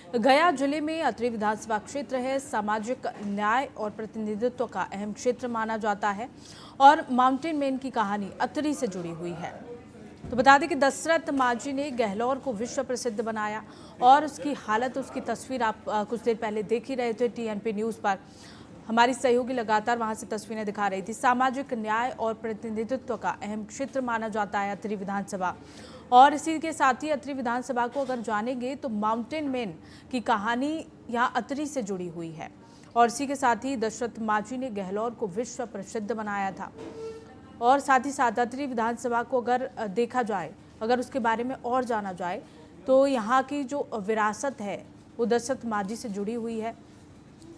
गया जिले में अतरी विधानसभा क्षेत्र है, सामाजिक न्याय और प्रतिनिधित्व का अहम क्षेत्र माना जाता है और माउंटेन मैन की कहानी अतरी से जुड़ी हुई है। तो बता दें कि दशरथ माझी ने गहलोर को विश्व प्रसिद्ध बनाया और उसकी हालत, उसकी तस्वीर आप कुछ देर पहले देख ही रहे थे टीएनपी न्यूज़ पर। हमारी सहयोगी लगातार वहां से तस्वीरें दिखा रही थी। सामाजिक न्याय और प्रतिनिधित्व का अहम क्षेत्र माना जाता है अतरी विधानसभा, और इसी के साथ ही अतरी विधानसभा को अगर जानेंगे तो माउंटेन मैन की कहानी यहाँ अतरी से जुड़ी हुई है। और इसी के साथ ही दशरथ माझी ने गहलोर को विश्व प्रसिद्ध बनाया था। और साथ ही साथ अतरी विधानसभा को अगर देखा जाए, अगर उसके बारे में और जाना जाए, तो यहाँ की जो विरासत है वो दशरथ माझी से जुड़ी हुई है।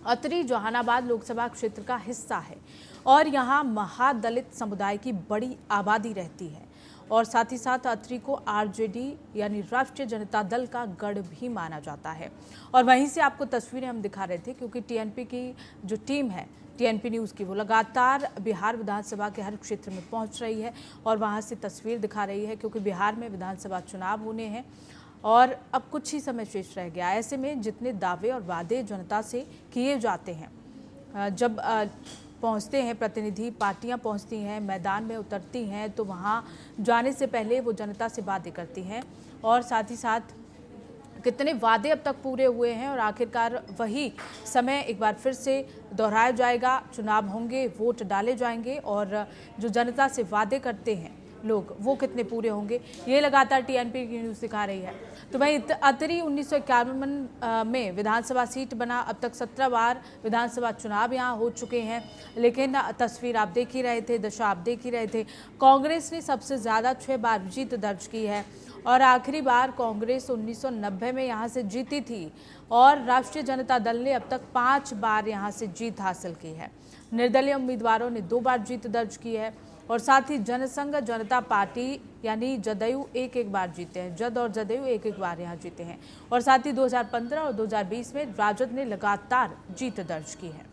अतरी जहानाबाद लोकसभा क्षेत्र का हिस्सा है और यहाँ महादलित समुदाय की बड़ी आबादी रहती है। और साथ ही साथ अतरी को आरजेडी यानी राष्ट्रीय जनता दल का गढ़ भी माना जाता है। और वहीं से आपको तस्वीरें हम दिखा रहे थे, क्योंकि टीएनपी की जो टीम है, टीएनपी न्यूज़ की, वो लगातार बिहार विधानसभा के हर क्षेत्र में पहुंच रही है और वहां से तस्वीर दिखा रही है, क्योंकि बिहार में विधानसभा चुनाव होने हैं और अब कुछ ही समय शेष रह गया। ऐसे में जितने दावे और वादे जनता से किए जाते हैं, जब पहुंचते हैं प्रतिनिधि, पार्टियां पहुंचती हैं, मैदान में उतरती हैं, तो वहां जाने से पहले वो जनता से बातें करती हैं और साथ ही साथ कितने वादे अब तक पूरे हुए हैं और आखिरकार वही समय एक बार फिर से दोहराया जाएगा। चुनाव होंगे, वोट डाले जाएंगे और जो जनता से वादे करते हैं लोग, वो कितने पूरे होंगे, ये लगातार टीएनपी की न्यूज़ दिखा रही है। तो वहीं अतरी 1951 में विधानसभा सीट बना। अब तक 17 बार विधानसभा चुनाव यहाँ हो चुके हैं, लेकिन तस्वीर आप देख ही रहे थे, दशा आप देख ही रहे थे। कांग्रेस ने सबसे ज़्यादा 6 बार जीत दर्ज की है और आखिरी बार कांग्रेस 1990 में यहाँ से जीती थी और राष्ट्रीय जनता दल ने अब तक 5 बार यहाँ से जीत हासिल की है। निर्दलीय उम्मीदवारों ने 2 बार जीत दर्ज की है और साथ ही जनसंघ जनता पार्टी यानी जदयू एक बार जीते हैं, जद और जदयू एक बार यहाँ जीते हैं। और साथ ही 2015 और 2020 में राजद ने लगातार जीत दर्ज की है।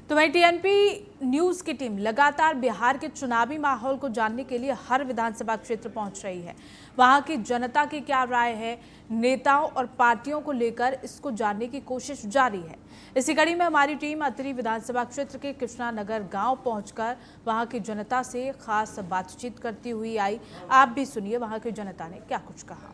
तो वहीं टीएनपी न्यूज़ की टीम लगातार बिहार के चुनावी माहौल को जानने के लिए हर विधानसभा क्षेत्र पहुंच रही है। वहां की जनता की क्या राय है, नेताओं और पार्टियों को लेकर, इसको जानने की कोशिश जारी है। इसी कड़ी में हमारी टीम अतरी विधानसभा क्षेत्र के कृष्णा नगर गांव पहुंचकर वहां की जनता से खास बातचीत करती हुई आई। आप भी सुनिए वहां की जनता ने क्या कुछ कहा।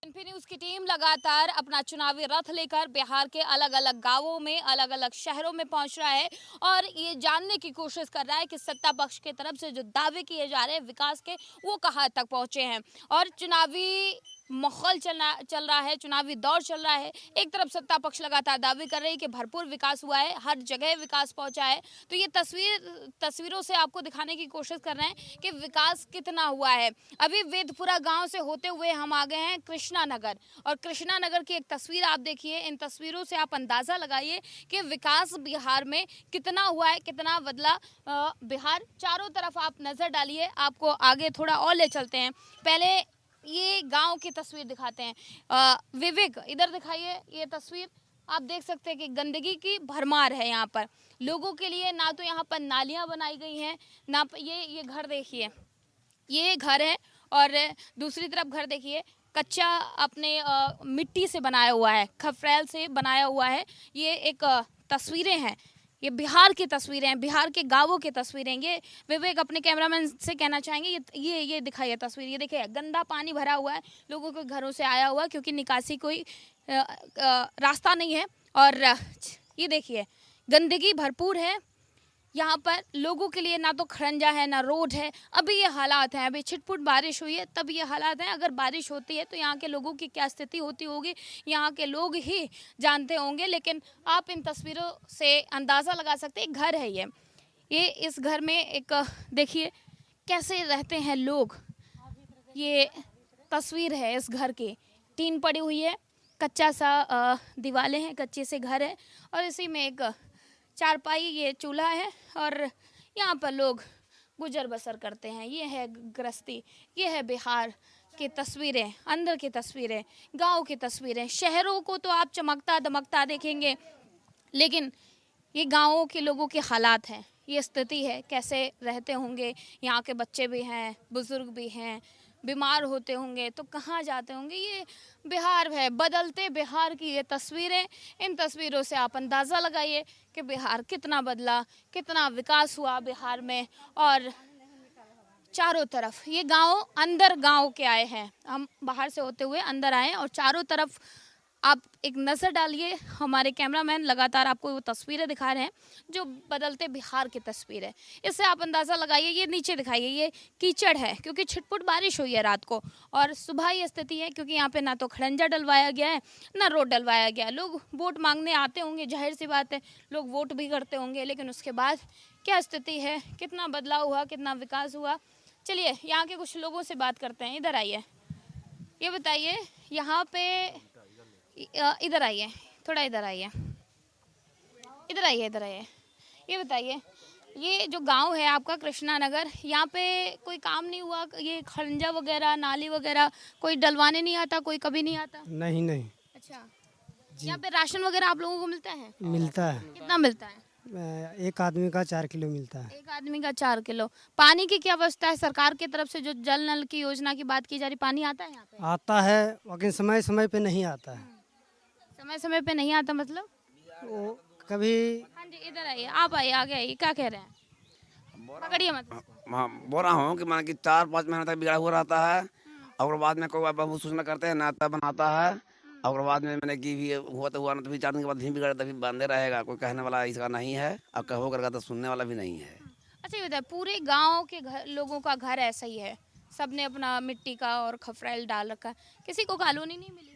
टीएनपी न्यूज़ की टीम लगातार अपना चुनावी रथ लेकर बिहार के अलग अलग गांवों में, अलग अलग शहरों में पहुंच रहा है और ये जानने की कोशिश कर रहा है कि सत्ता पक्ष की तरफ से जो दावे किए जा रहे हैं विकास के, वो कहां तक पहुंचे हैं। और चुनावी माहौल चल रहा है, चुनावी दौर चल रहा है। एक तरफ सत्ता पक्ष लगातार दावे कर रही है कि भरपूर विकास हुआ है, हर जगह विकास पहुंचा है। तो ये तस्वीरों से आपको दिखाने की कोशिश कर रहे हैं कि विकास कितना हुआ है। अभी वेदपुरा गांव से होते हुए हम आ गए हैं कृष्णा नगर, और कृष्णा नगर की एक तस्वीर आप देखिए। इन तस्वीरों से आप अंदाजा लगाइए कि विकास बिहार में कितना हुआ है, कितना बदला बिहार। चारों तरफ आप नजर डालिए, आपको आगे थोड़ा और ले चलते हैं। पहले ये गांव की तस्वीर दिखाते हैं। विवेक, इधर दिखाइए ये तस्वीर। आप देख सकते हैं कि गंदगी की भरमार है यहाँ पर। लोगों के लिए ना तो यहाँ पर नालियाँ बनाई गई हैं, ना ये घर देखिए, ये घर है और दूसरी तरफ घर देखिए कच्चा अपने मिट्टी से बनाया हुआ है, खपरेल से बनाया हुआ है। ये एक तस्वीरें हैं, ये बिहार की तस्वीरें हैं, बिहार के गांवों की तस्वीरें। ये विवेक अपने कैमरामैन से कहना चाहेंगे, ये दिखाइए तस्वीर। ये देखिए गंदा पानी भरा हुआ है, लोगों के घरों से आया हुआ, क्योंकि निकासी कोई रास्ता नहीं है। और ये देखिए गंदगी भरपूर है यहाँ पर। लोगों के लिए ना तो खरंजा है, ना रोड है। अभी ये हालात हैं, अभी छिटपुट बारिश हुई है तब ये हालात हैं। अगर बारिश होती है तो यहाँ के लोगों की क्या स्थिति होती होगी, यहाँ के लोग ही जानते होंगे। लेकिन आप इन तस्वीरों से अंदाज़ा लगा सकते हैं, घर है ये इस घर में एक देखिए कैसे रहते हैं लोग। ये तस्वीर है इस घर की, टीन पड़ी हुई है, कच्चा सा दीवारें हैं, कच्चे से घर है और इसी में एक चारपाई, ये चूल्हा है और यहाँ पर लोग गुजर बसर करते हैं। ये है गृहस्थी, ये है बिहार की तस्वीरें, अंदर की तस्वीरें, गांव की तस्वीरें। शहरों को तो आप चमकता दमकता देखेंगे, लेकिन ये गाँवों के लोगों के हालात हैं, ये स्थिति है, कैसे रहते होंगे। यहाँ के बच्चे भी हैं, बुजुर्ग भी हैं, बीमार होते होंगे तो कहाँ जाते होंगे। ये बिहार है, बदलते बिहार की ये तस्वीरें। इन तस्वीरों से आप अंदाज़ा लगाइए कि बिहार कितना बदला, कितना विकास हुआ बिहार में। और चारों तरफ ये गांव, अंदर गांव के आए हैं, हम बाहर से होते हुए अंदर आए हैं और चारों तरफ आप एक नज़र डालिए। हमारे कैमरामैन लगातार आपको वो तस्वीरें दिखा रहे हैं जो बदलते बिहार की तस्वीर है। इससे आप अंदाज़ा लगाइए। ये नीचे दिखाइए, ये कीचड़ है क्योंकि छिटपुट बारिश हुई है रात को और सुबह ये स्थिति है क्योंकि यहाँ पे ना तो खड़ंजा डलवाया गया है ना रोड डलवाया गया है। लोग वोट मांगने आते होंगे, जाहिर सी बात है, लोग वोट भी करते होंगे, लेकिन उसके बाद क्या स्थिति है, कितना बदलाव हुआ, कितना विकास हुआ। चलिए यहाँ के कुछ लोगों से बात करते हैं। इधर आइए, ये बताइए यहाँ पे, इधर आइए, थोड़ा इधर आइए, इधर आइए, इधर आइए। ये बताइए, ये जो गांव है आपका कृष्णा नगर, यहाँ पे कोई काम नहीं हुआ? ये खरंजा वगैरह, नाली वगैरह कोई डलवाने नहीं आता? कोई कभी नहीं आता? नहीं नहीं। अच्छा, यहाँ पे राशन वगैरह आप लोगों को मिलता है? मिलता है। कितना मिलता है? एक आदमी का 4 किलो मिलता है। एक आदमी का 4 किलो। पानी की क्या व्यवस्था है सरकार की तरफ से? जो जल नल की योजना की बात की जा रही, पानी आता है यहाँ पे? आता है लेकिन समय समय पे नहीं आता है। समय समय पे नहीं आता मतलब? वो कभी। हाँ जी, इधर आइए, आप आइए, आगे आइए। क्या कह रहे हैं? पकड़िए मत। हाँ, बोल रहा हूँ कि मान कि 4-5 महीने तक बिगड़ा हुआ रहता है और बाद में कोई बहुत सूचना करते हैं, नाता बनाता है और बाद में मैंने कि भी हुआ तो हुआ ना, तो भी 4 दिन के बाद भी बिगड़ा, तभी बंदे रहेगा। कोई कहने वाला इसका नहीं है और कहो करगा तो सुनने वाला भी नहीं है। अच्छा, ये बताए, पूरे गांव के घर, लोगों का घर ऐसा ही है, सबने अपना मिट्टी का और खफरेल डाल रखा है, किसी को कॉलोनी नहीं मिली?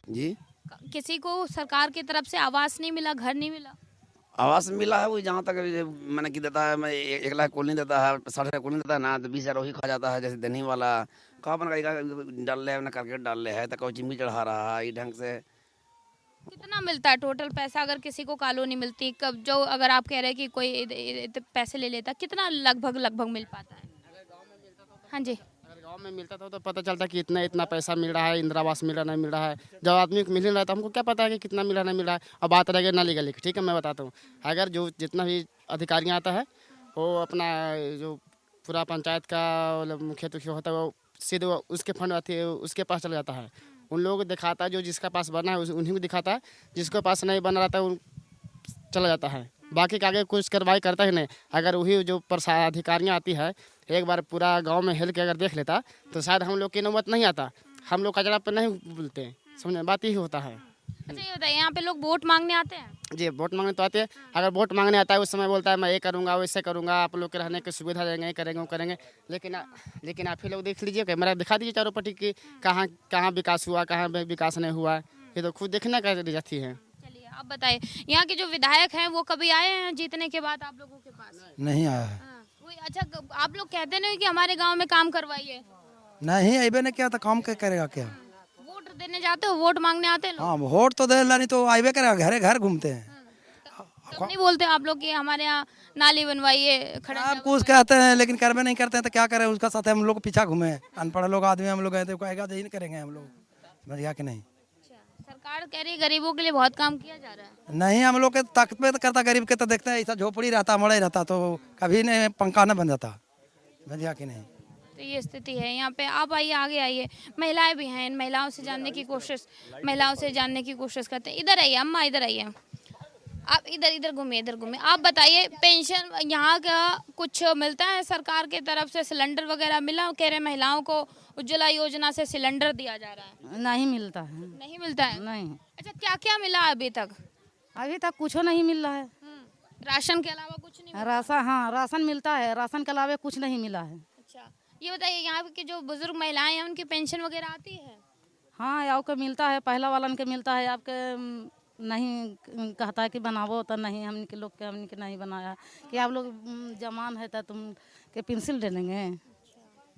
जी, किसी को सरकार की तरफ से आवास नहीं मिला, घर नहीं मिला? आवास मिला है वो जहाँ तक मैंने कि देता है। मैं 1 लाख कॉलोनी देता है, 60 कॉलोनी देता है ना, तो 20,000 वही खा जाता है। जैसे देनी वाला कहाँ बन डाल ले ना, करके डाल ले है तो कोई चिमनी चढ़ा रहा है ये ढंग से। कितना मिलता है टोटल पैसा अगर किसी को कॉलोनी मिलती? कब जो, अगर आप कह रहे हैं कि कोई पैसे ले लेता, कितना लगभग मिल पाता है? हाँ जी, अगर गांव में मिलता था तो पता चलता कि इतना इतना पैसा मिल रहा है, इंदिरा आवास मिल रहा नहीं मिल रहा है। जब आदमी को मिल नहीं रहा है तो हमको क्या पता है कि कितना मिल रहा नहीं मिल रहा है। अब बात रहेगी नाली गली की, ठीक है, मैं बताता हूँ। अगर जो जितना भी अधिकारियाँ आता है वो अपना जो पूरा पंचायत का मुखिया तो होता है वो सीधे उसके फंड आती है, उसके पास चला जाता है। उन लोगों को दिखाता है, जो जिसका पास बना है उन्हीं को दिखाता है, जिसके पास नहीं बना रहता है चला जाता है। बाकी का आगे कुछ कार्रवाई करता ही नहीं। अगर वही जो अधिकारियाँ आती है एक बार पूरा गांव में हिल के अगर देख लेता तो शायद हम लोग की नौबत नहीं आता, हम लोग कचरा पर नहीं बोलते, समझे, बात ही होता है। अच्छा ये बताइए, यहाँ पे लोग वोट मांगने आते हैं? जी, वोट मांगने तो आते हैं। अगर वोट मांगने आता है उस समय बोलता है मैं ये करूँगा, वैसे करूँगा, आप लोग के रहने की सुविधा देंगे, करेंगे वो करेंगे। लेकिन आप ही लोग देख लीजिए, कैमरा दिखा दीजिए चारों पट्टी की, कहाँ कहाँ विकास हुआ, कहाँ विकास नहीं हुआ, ये तो खुद देखना का जाती है। चलिए आप बताइए, यहाँ के जो विधायक हैं वो कभी आए हैं जीतने के बाद आप लोगों के पास? नहीं आया है। हाँ, कोई अच्छा, आप लोग कहते नहीं कि हमारे गांव में काम करवाइए? नहीं अबे ने क्या तो काम क्या करेगा क्या। वोट देने जाते हो, वोट मांगने आते हैं लोग? हाँ वोट तो दे नहीं तो आइबे करेगा, घरे घर घूमते हैं। तब नहीं बोलते आप लोग कि हमारे यहाँ नाली बनवाइए, खड़ा आप कुछ कहते हैं लेकिन करवे नहीं करते हैं तो क्या करें, उसका साथ हम लोग को पीछा घूमे। अनपढ़ लोग आदमी हम लोग हैं तो कहेगा तो यही करेंगे हम लोग, बढ़िया कि नहीं। सरकार कह रही है गरीबों के लिए बहुत काम किया जा रहा है। नहीं हम लोग के ताकत पे तो करता, गरीब के तो देखते हैं ऐसा झोपड़ी रहता, मड़े रहता तो कभी नहीं पंखा न बन जाता, बढ़िया कि नहीं। तो ये स्थिति है यहाँ पे। आप आइए, आगे आइए, महिलाएं भी हैं, इन महिलाओं से जानने की कोशिश करते हैं। इधर आइए अम्मा, इधर आइए आप, इधर घूमिए, इधर घूमिए। आप बताइए, पेंशन यहाँ का कुछ मिलता है सरकार की तरफ से? सिलेंडर वगैरह मिला? कह रहे महिलाओं को उज्ज्वला योजना से सिलेंडर दिया जा रहा है। नहीं मिलता है। नहीं मिलता है? नहीं, अच्छा, क्या क्या मिला अभी तक? अभी तक कुछ नहीं मिल रहा है। राशन के अलावा कुछ नहीं मिला? राशन, हाँ राशन मिलता है, राशन के अलावा कुछ नहीं मिला है। अच्छा, ये बताइए, यहाँ की जो बुजुर्ग महिलाएं हैं उनकी पेंशन वगैरह आती है? हाँ आपको मिलता है, पहला वालन के मिलता है, आपके नहीं कहता है कि बनावो तो नहीं, हमने के लोग के हमने के नहीं बनाया कि आप लोग जमान है तो तुम के पेंसिल दे देंगे।